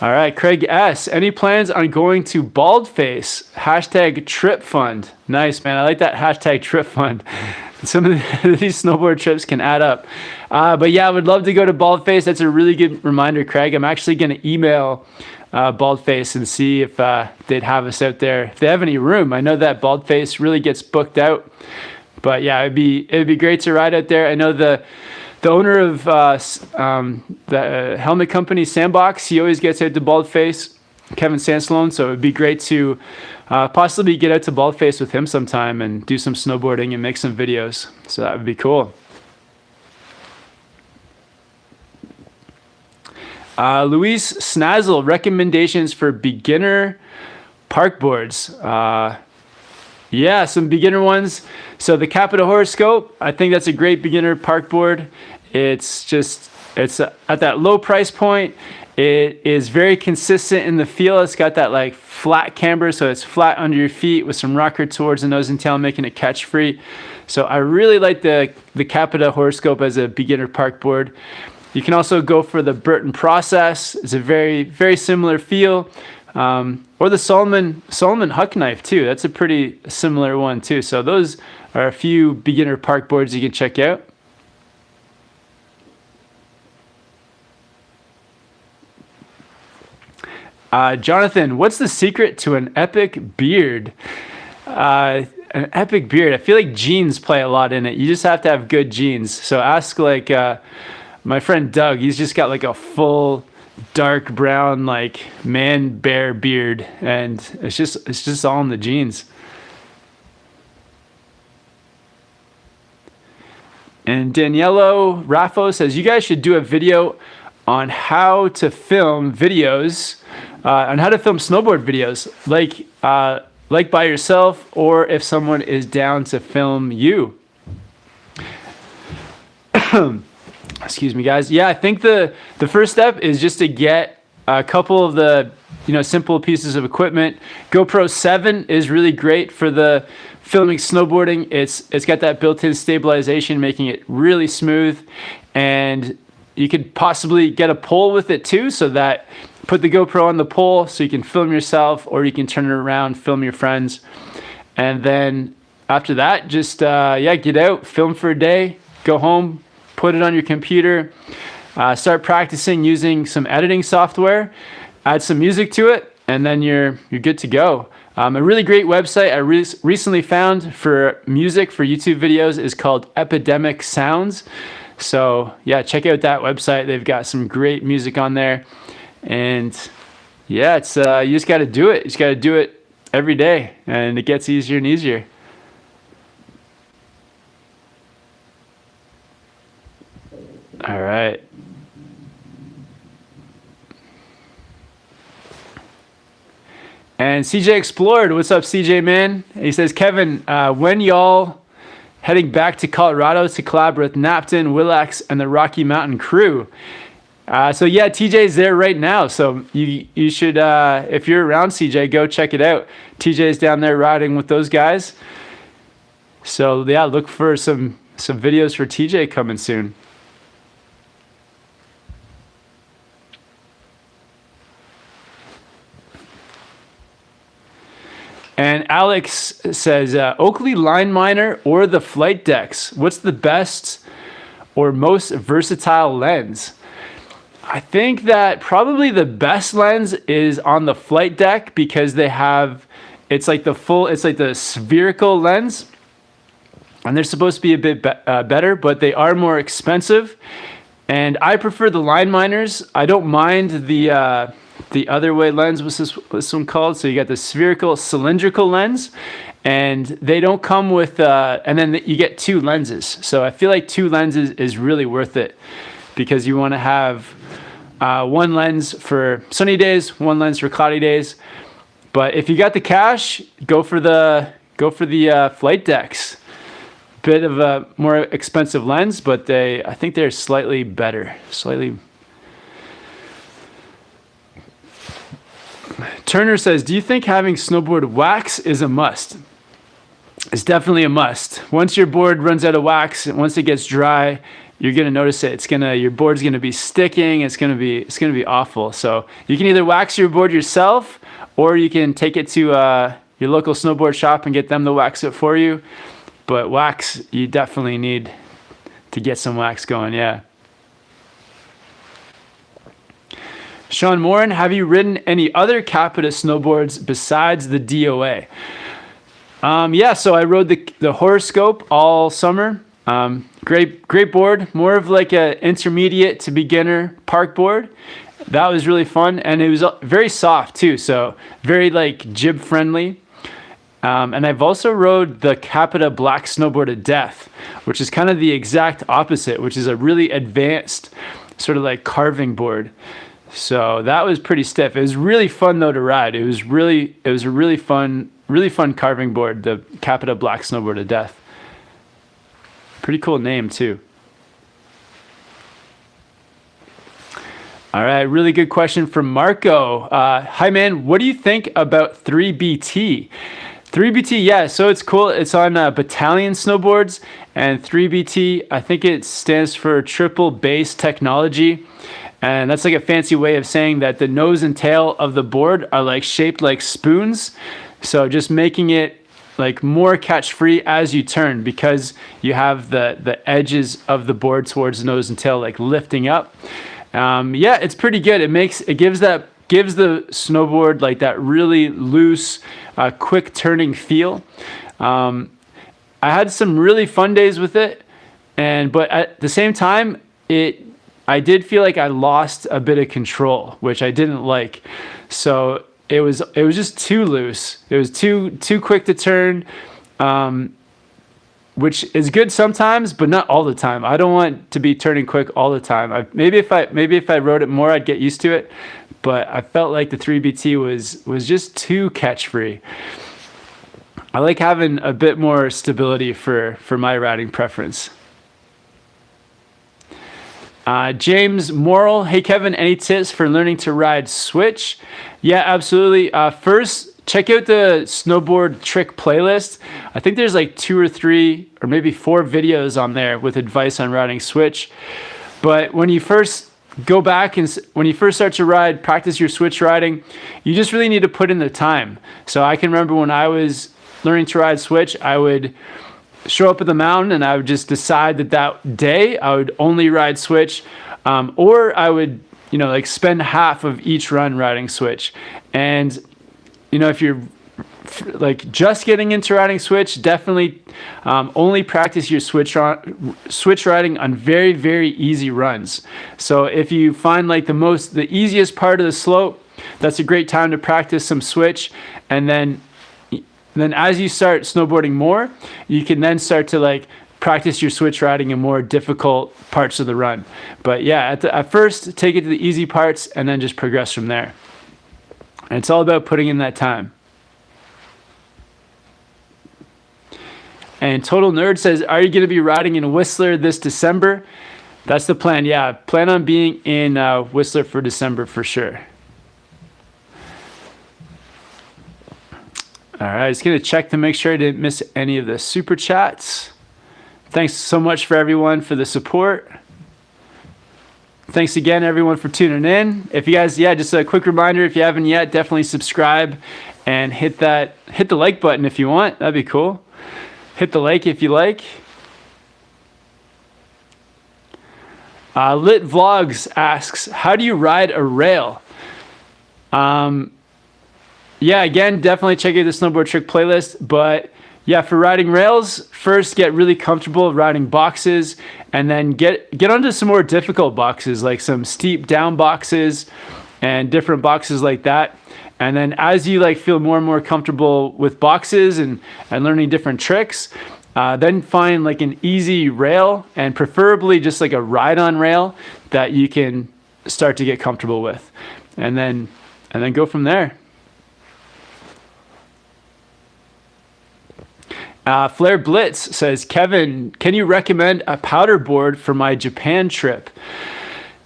All right, Craig S. Any plans on going to Baldface? Hashtag trip fund. Nice, man. I like that hashtag trip fund. Some of these snowboard trips can add up. But yeah, I would love to go to Baldface. That's a really good reminder, Craig. I'm actually going to email Baldface and see if they'd have us out there. If they have any room. I know that Baldface really gets booked out. But yeah, it'd be great to ride out there. I know the owner of the helmet company Sandbox, he always gets out to Baldface, Kevin Sansalone, so it'd be great to possibly get out to Baldface with him sometime and do some snowboarding and make some videos. So that would be cool. Luis Snazzle, recommendations for beginner park boards. Yeah, some beginner ones. So the Capita Horoscope, I think that's a great beginner park board. It's at that low price point. It is very consistent in the feel. It's got that like flat camber, so it's flat under your feet with some rocker towards the nose and tail, making it catch free. So I really like the Capita Horoscope as a beginner park board. You can also go for the Burton Process. It's a very, very similar feel. Or the Solomon Huck Knife too. That's a pretty similar one too. So those are a few beginner park boards you can check out. Jonathan, what's the secret to an epic beard? An epic beard. I feel like genes play a lot in it. You just have to have good genes. So ask like my friend Doug. He's just got like a full dark brown like man bear beard, and it's just all in the genes. And Daniello Raffo says, you guys should do a video on how to film videos, on how to film snowboard videos, like by yourself, or if someone is down to film you. Excuse me, guys. Yeah, I think the first step is just to get a couple of the simple pieces of equipment. GoPro 7 is really great for the filming snowboarding. It's got that built-in stabilization, making it really smooth, and you could possibly get a pole with it too, so that put the GoPro on the pole so you can film yourself, or you can turn it around, film your friends, and then after that, just get out, film for a day, go home, put it on your computer, start practicing using some editing software, add some music to it, and then you're good to go. A really great website I recently found for music for YouTube videos is called Epidemic Sounds. So yeah, check out that website. They've got some great music on there, and yeah, it's you just got to do it. You just got to do it every day, and it gets easier and easier. All right. And CJ Explored, what's up, CJ, man? He says, Kevin, when y'all heading back to Colorado to collaborate with Napton, Willax, and the Rocky Mountain crew? So yeah, TJ's there right now. So you should, if you're around, CJ, go check it out. TJ's down there riding with those guys. So yeah, look for some videos for TJ coming soon. And Alex says, Oakley Line Miner or the Flight Decks? What's the best or most versatile lens? I think that probably the best lens is on the Flight Deck, because they have, it's like the spherical lens, and they're supposed to be a bit better, but they are more expensive. And I prefer the line miners. I don't mind the other way lens. What's this one called? So you got the spherical cylindrical lens, and they don't come with and then you get two lenses. So I feel like two lenses is really worth it, because you want to have one lens for sunny days, one lens for cloudy days. But if you got the cash, go for the flight decks. Bit of a more expensive lens, but I think they're slightly better. Turner says, do you think having snowboard wax is a must? It's definitely a must. Once your board runs out of wax, once it gets dry, you're gonna notice it. Your board's gonna be sticking. It's gonna be awful. So you can either wax your board yourself, or you can take it to your local snowboard shop and get them to wax it for you. But wax, you definitely need to get some wax going, yeah. Sean Morin, have you ridden any other Capita snowboards besides the DOA? Yeah, so I rode the Horoscope all summer. Great board, more of like a intermediate to beginner park board. That was really fun, and it was very soft too, so very like jib friendly. And I've also rode the Capita Black Snowboard of Death, which is kind of the exact opposite, which is a really advanced sort of like carving board. So that was pretty stiff. It was really fun though to ride. It was a really fun carving board, the Capita Black Snowboard of Death. Pretty cool name too. All right, really good question from Marco. Hi man, what do you think about 3BT? 3BT, yeah, so it's cool. It's on Battalion snowboards, and 3BT, I think it stands for Triple Base Technology. And that's like a fancy way of saying that the nose and tail of the board are like shaped like spoons. So just making it like more catch free as you turn, because you have the edges of the board towards the nose and tail like lifting up. Yeah, it's pretty good. It gives the snowboard like that really loose, quick turning feel. I had some really fun days with it, but at the same time, I did feel like I lost a bit of control, which I didn't like. So it was just too loose. It was too quick to turn, which is good sometimes, but not all the time. I don't want to be turning quick all the time. Maybe if I rode it more, I'd get used to it. But I felt like the 3BT was just too catch free. I like having a bit more stability for my riding preference. James Morrill, hey Kevin, any tips for learning to ride switch? Yeah, absolutely. First, check out the snowboard trick playlist. I think there's like 2 or 3 or maybe 4 videos on there with advice on riding switch. But when you first go back and when you first start to ride, practice your switch riding, you just really need to put in the time. So I can remember when I was learning to ride switch, I would show up at the mountain and I would just decide that day I would only ride switch, or I would, like spend half of each run riding switch. And, if you're like just getting into riding switch, definitely only practice your switch riding on very, very easy runs. So if you find like the easiest part of the slope, that's a great time to practice some switch. And then as you start snowboarding more, you can then start to like practice your switch riding in more difficult parts of the run. But yeah, at first, take it to the easy parts and then just progress from there. And it's all about putting in that time. And Total Nerd says, are you going to be riding in Whistler this December? That's the plan, yeah. Plan on being in Whistler for December for sure. All right, just going to check to make sure I didn't miss any of the super chats. Thanks so much for everyone for the support. Thanks again, everyone, for tuning in. If you guys, just a quick reminder, if you haven't yet, definitely subscribe and hit the like button if you want. That'd be cool. Hit the like if you like. Lit Vlogs asks, how do you ride a rail? Yeah, again, definitely check out the snowboard trick playlist, but Yeah, for riding rails, first get really comfortable riding boxes, and then get onto some more difficult boxes, like some steep down boxes and different boxes like that. And then as you like feel more and more comfortable with boxes and learning different tricks, then find like an easy rail, and preferably just like a ride-on rail that you can start to get comfortable with, and then go from there. Flair Blitz says, Kevin, can you recommend a powder board for my Japan trip?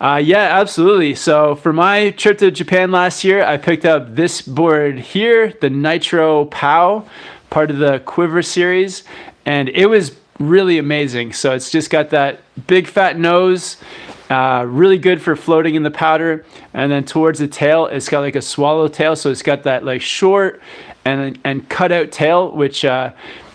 Yeah, absolutely. So for my trip to Japan last year, I picked up this board here, the Nitro POW, part of the Quiver series, and it was really amazing. So it's just got that big fat nose, really good for floating in the powder, and then towards the tail, it's got like a swallow tail, so it's got that like short and cut out tail, which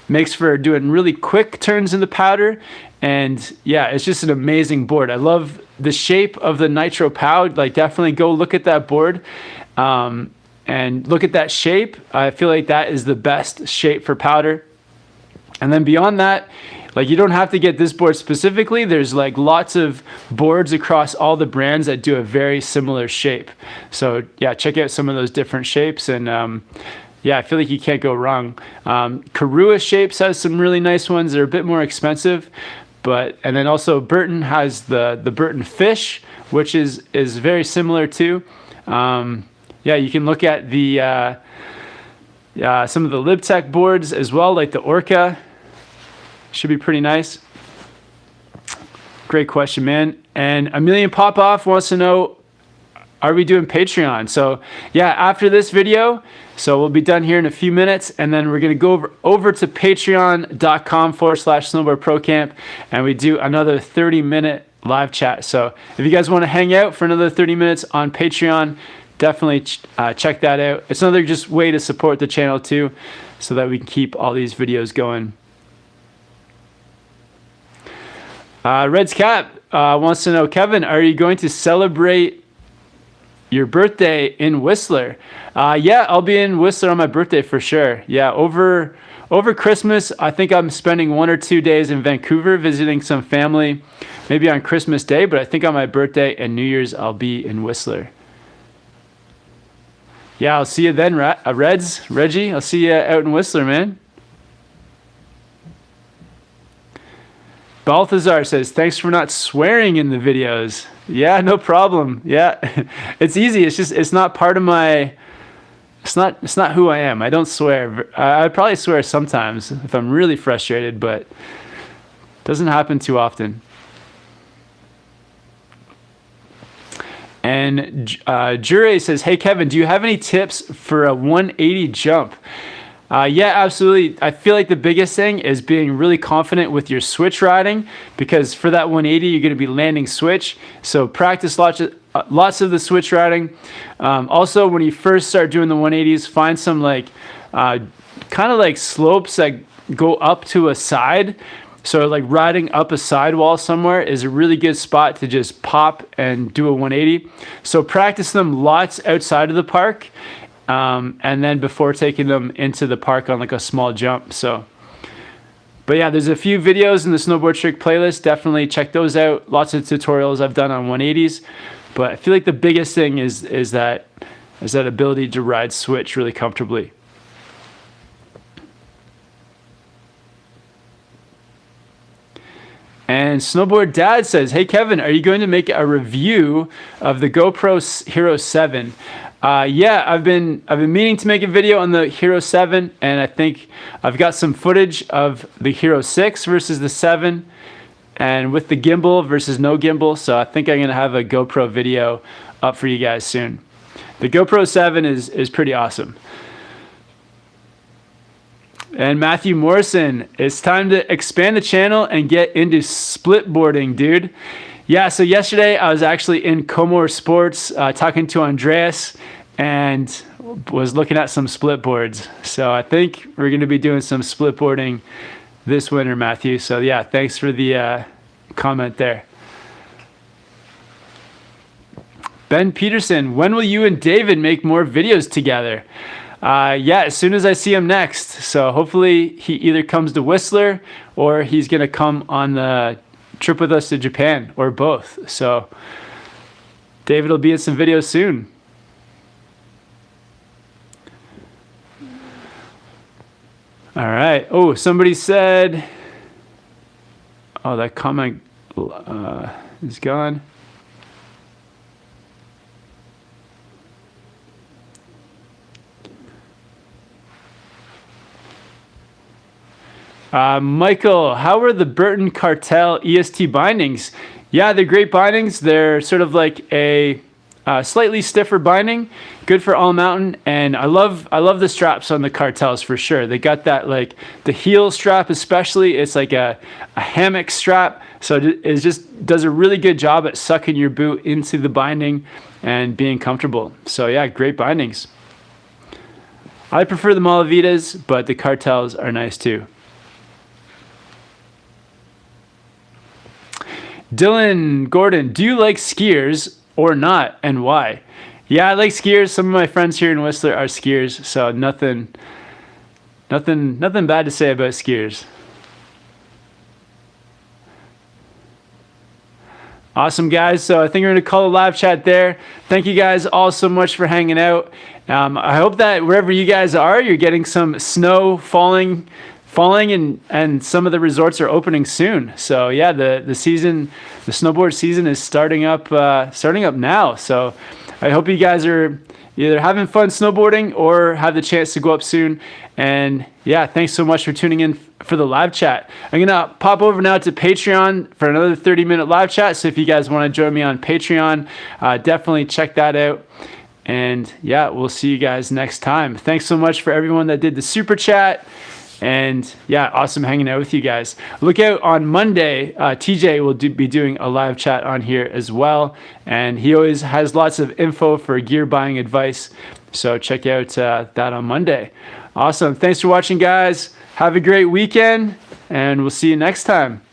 makes for doing really quick turns in the powder. And yeah, it's just an amazing board. I love the shape of the Nitro POW. Like, definitely go look at that board and look at that shape. I feel like that is the best shape for powder. And then beyond that, like, you don't have to get this board specifically. There's like lots of boards across all the brands that do a very similar shape. So yeah, check out some of those different shapes, and yeah, I feel like you can't go wrong. Karua Shapes has some really nice ones. They're a bit more expensive, and then also Burton has the Burton Fish, which is very similar too. Yeah, you can look at the some of the LibTech boards as well, like the Orca. Should be pretty nice. Great question, man. And A Million Popoff wants to know, are we doing Patreon? So yeah, after this video, so we'll be done here in a few minutes, and then we're gonna go over to patreon.com/snowboardprocamp, and we do another 30-minute live chat. So if you guys want to hang out for another 30 minutes on Patreon, definitely check that out. It's another just way to support the channel too, so that we can keep all these videos going. Red's Cap wants to know, Kevin, are you going to celebrate your birthday in Whistler? Yeah, I'll be in Whistler on my birthday for sure. Yeah, over Christmas, I think I'm spending 1 or 2 days in Vancouver visiting some family, maybe on Christmas Day, but I think on my birthday and New Year's, I'll be in Whistler. Yeah, I'll see you then, Reggie. I'll see you out in Whistler, man. Balthazar says, thanks for not swearing in the videos. Yeah, no problem. Yeah, it's easy. It's not part of my, it's not who I am. I don't swear. I probably swear sometimes if I'm really frustrated, but it doesn't happen too often. And Jure says, hey, Kevin, do you have any tips for a 180 jump? Yeah, absolutely. I feel like the biggest thing is being really confident with your switch riding, because for that 180, you're going to be landing switch. So practice lots of the switch riding. Also, when you first start doing the 180s, find some like kind of like slopes that go up to a side. So like riding up a sidewall somewhere is a really good spot to just pop and do a 180. So practice them lots outside of the park. And then before taking them into the park on like a small jump. So, but yeah, there's a few videos in the Snowboard Trick playlist. Definitely check those out. Lots of tutorials I've done on 180s. But I feel like the biggest thing is that ability to ride switch really comfortably. And Snowboard Dad says, hey Kevin, are you going to make a review of the GoPro Hero 7? Yeah, I've been meaning to make a video on the Hero 7, and I think I've got some footage of the Hero 6 versus the 7, and with the gimbal versus no gimbal. So I think I'm gonna have a GoPro video up for you guys soon. The GoPro 7 is pretty awesome. And Matthew Morrison, it's time to expand the channel and get into split boarding, dude. Yeah, so yesterday I was actually in Comor Sports talking to Andreas and was looking at some split boards. So I think we're going to be doing some split boarding this winter, Matthew. So yeah, thanks for the comment there. Ben Peterson, when will you and David make more videos together? Yeah, as soon as I see him next. So hopefully he either comes to Whistler or he's going to come on the trip with us to Japan, or both. So David will be in some videos soon. All right. Oh, somebody said, oh, that comment is gone. Michael, how are the Burton Cartel EST bindings? Yeah, they're great bindings. They're sort of like a slightly stiffer binding, good for all mountain. And I love the straps on the Cartels for sure. They got that, like the heel strap especially. It's like a hammock strap, so it just does a really good job at sucking your boot into the binding and being comfortable. So yeah, great bindings. I prefer the Malavitas, but the Cartels are nice too. Dylan Gordon, do you like skiers or not, and why? Yeah, I like skiers. Some of my friends here in Whistler are skiers, so nothing bad to say about skiers. Awesome, guys. So I think we're going to call the live chat there. Thank you guys all so much for hanging out. I hope that wherever you guys are, you're getting some snow falling and some of the resorts are opening soon. So yeah, the snowboard season is starting up now. So I hope you guys are either having fun snowboarding or have the chance to go up soon. And yeah, thanks so much for tuning in for the live chat. I'm gonna pop over now to Patreon for another 30-minute live chat. So if you guys want to join me on Patreon, definitely check that out. And yeah, we'll see you guys next time. Thanks so much for everyone that did the super chat. And yeah, awesome hanging out with you guys. Look out on Monday. TJ will be doing a live chat on here as well. And he always has lots of info for gear buying advice. So check out that on Monday. Awesome. Thanks for watching, guys. Have a great weekend, and we'll see you next time.